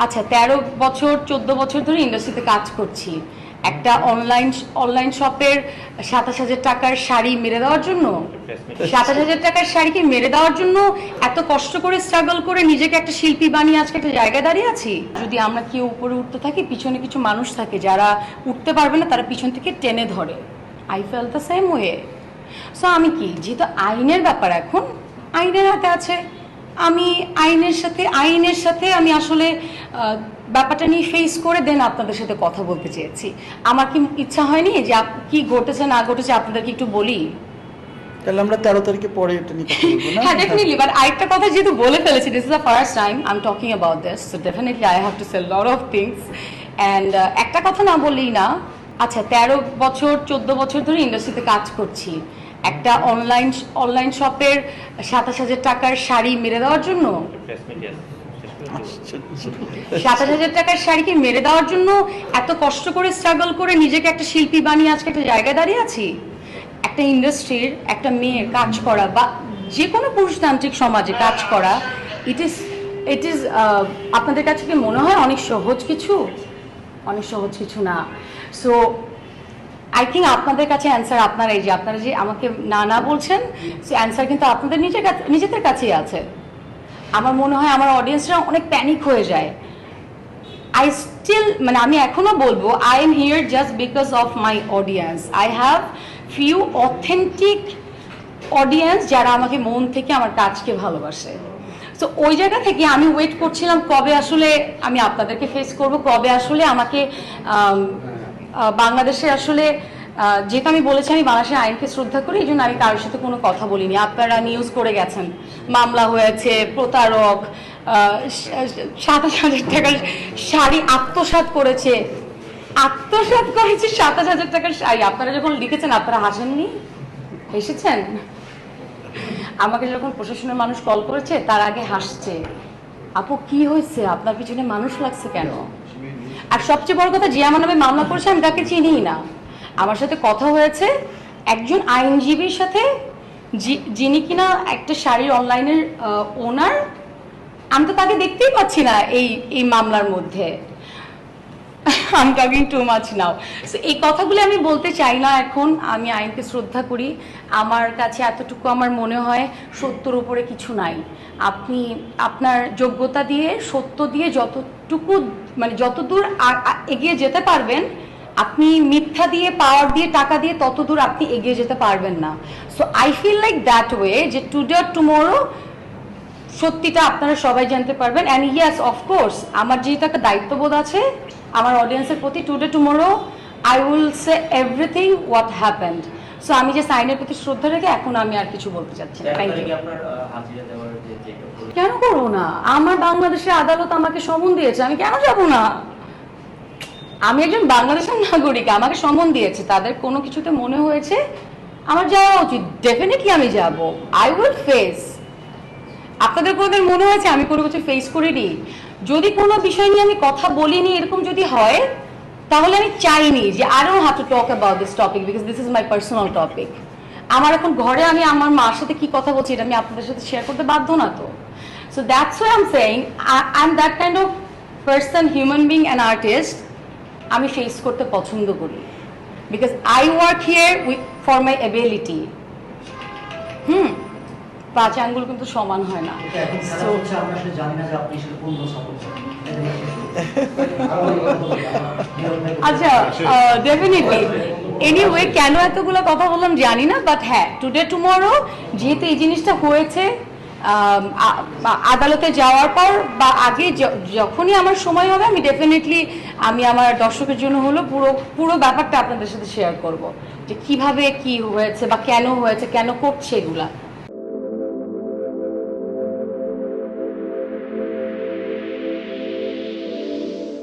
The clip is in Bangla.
আচ্ছা 13 বছর 14 বছর ধরে ইন্ডাস্ট্রিতে কাজ করছি। একটা অনলাইন শপের 27,000 টাকার শাড়ি মেরে দেওয়ার জন্য, 27,000 টাকার শাড়িকে মেরে দেওয়ার জন্য এত কষ্ট করে স্ট্রাগল করে নিজেকে একটা শিল্পী বানিয়ে আজকে একটা জায়গায় দাঁড়িয়ে আছি। যদি আমরা কেউ উপরে উঠতে থাকি, পিছনে কিছু মানুষ থাকে যারা উঠতে পারবে না, তারা পিছন থেকে টেনে ধরে। I fail the same way. So আমি কি, যেহেতু আইনের ব্যাপার এখন আইনের হাতে আছে, আমি আইনের সাথে আমি আসলে ব্যাপারটা নিয়ে ফেস করে দেন আপনাদের সাথে কথা বলতে চেয়েছি। আমার কি ইচ্ছা হয়নি যে কি ঘটেছে না ঘটেছে আপনাদেরকে একটু বলি? তাহলে আমরা 13 তারিখে পরে এটা নিয়ে কথা বলবো না? হ্যাঁ, ডেফিনেটলি। বাট আরেকটা কথা যেহেতু বলে ফেলেছি, this is the first time I am talking about this, so definitely I have to say lot of things. And একটা কথা না বললেই না। আচ্ছা 13 বছর 14 বছর ধরে ইন্ডাস্ট্রিতে কাজ করছি। একটা অনলাইন শপের 27,000 টাকার শাড়ি মেরে দেওয়ার জন্য, 27,000 টাকার শাড়িকে মেরে দেওয়ার জন্য এত কষ্ট করে স্ট্রাগল করে নিজেকে একটা শিল্পী বানিয়ে আজকে একটা জায়গায় দাঁড়িয়ে আছি। একটা ইন্ডাস্ট্রির একটা মেয়ের কাজ করা বা যে কোনো পুরুষতান্ত্রিক সমাজে কাজ করা, ইট ইজ আপনাদের কাছে কি মনে হয় অনেক সহজ কিছু? অনেক সহজ কিছু না। সো আই থিঙ্ক আপনাদের কাছে অ্যান্সার আপনারাই, যে আপনারা যে আমাকে না বলছেন, সে অ্যান্সার কিন্তু আপনাদের নিজেদের কাছেই আছে। আমার মনে হয় আমার অডিয়েন্সরা অনেক প্যানিক হয়ে যায়। আমি এখনো বলবো, I am here just because of my audience. I have few authentic audience যারা আমাকে মন থেকে আমার কাজকে ভালোবাসে। তো ওই জায়গা থেকে আমি ওয়েট করছিলাম কবে আসলে আমি আপনাদেরকে ফেস করব, কবে আসলে আমাকে বাংলাদেশে আসলে, যেহেতু আমি বলেছি আমি বাংলাদেশের আইনকে শ্রদ্ধা করি, এই জন্য আমি কারোর সাথে কোনো কথা বলিনি। আপনারা নিউজ করে গেছেন, মামলা হয়েছে, প্রতারক 27,000 টাকার শাড়ি আত্মসাৎ করেছে 27,000 টাকার শাড়ি। আপনারা যখন লিখেছেন আপনারা হাসেননি, হেসেছেন। আমাকে যখন প্রশাসনের মানুষ কল করেছে তার আগে হাসছে, আপু কি হয়েছে, আপনার পিছনে মানুষ লাগছে কেন? আর সবচেয়ে বড় কথা, যে আমার নামে মামলা করেছে আমি তাকে চিনিই না। আমার সাথে কথা হয়েছে একজন আইনজীবীর সাথে, যিনি কিনা একটা শাড়ির অনলাইনের ওনার। আমি তো তাকে দেখতেই পাচ্ছি না এই মামলার মধ্যে। I am talking too much now. So এই কথাগুলো আমি বলতে চাই না এখন। আমি আইনকে শ্রদ্ধা করি। আমার কাছে এতটুকু আমার মনে হয় সত্যর উপরে কিছু নাই। আপনি আপনার যোগ্যতা দিয়ে, সত্য দিয়ে যতটুকু যতদূর এগিয়ে যেতে পারবেন, আপনি মিথ্যা দিয়ে, পাওয়ার দিয়ে, টাকা দিয়ে ততদূর আপনি এগিয়ে যেতে পারবেন না। So I feel like that way, যে টুডে অর টুমোরো সত্যিটা আপনারা সবাই জানতে পারবেন। অ্যান্ড ইয়েস, অফকোর্স আমার যেহেতু একটা দায়িত্ববোধ আছে আমার অডিয়েন্সের প্রতি, today tomorrow I will say everything what happened. So আমি যে সাইনের প্রতি শ্রদ্ধা রেখে এখন আমি আর কিছু বলতে চাচ্ছি না। Thank you. কেন করবো না? আমার বাংলাদেশের আদালত আমাকে সমন দিয়েছে, আমি কেন যাব না? আমি একজন বাংলাদেশের নাগরিক, আমাকে সমন দিয়েছে, তাদের কোনো কিছুতে মনে হয়েছে আমার যাওয়া উচিত, ডেফিনেটলি আমি যাব। I will face. আপনাদের কোনোদিন মনে হয়েছে আমি কোনো কিছু ফেস করিনি? যদি কোনো বিষয় নিয়ে আমি কথা বলিনি এরকম যদি হয়, তাহলে আমি চাইনি যে I don't have to talk about this topic, because this is my personal topic. আমার এখন ঘরে আমি আমার মার সাথে কি কথা বলছি এটা আমি আপনাদের সাথে শেয়ার করতে বাধ্য না তো। So that's why I am saying I am that kind of person, human being and artist. আমি ফেস করতে পছন্দ করি, because I work here for my ability. পাঁচ আঙ্গুল কিন্তু সমান হয় না। আচ্ছা, ডেফিনেটলি। এনিওয়ে, কেন এতগুলো কথা বললাম জানি না, বাট হ্যাঁ, টুডে টুমোরো যেহেতু এই জিনিসটা হয়েছে, আদালতে যাওয়ার পর বা আগে যখনই আমার সময় হবে, আমি ডেফিনেটলি আমি আমার দর্শকের জন্য হলো পুরো ব্যাপারটা আপনাদের সাথে শেয়ার করব, যে কিভাবে কি হয়েছে বা কেন হয়েছে, কেন করছে এগুলা।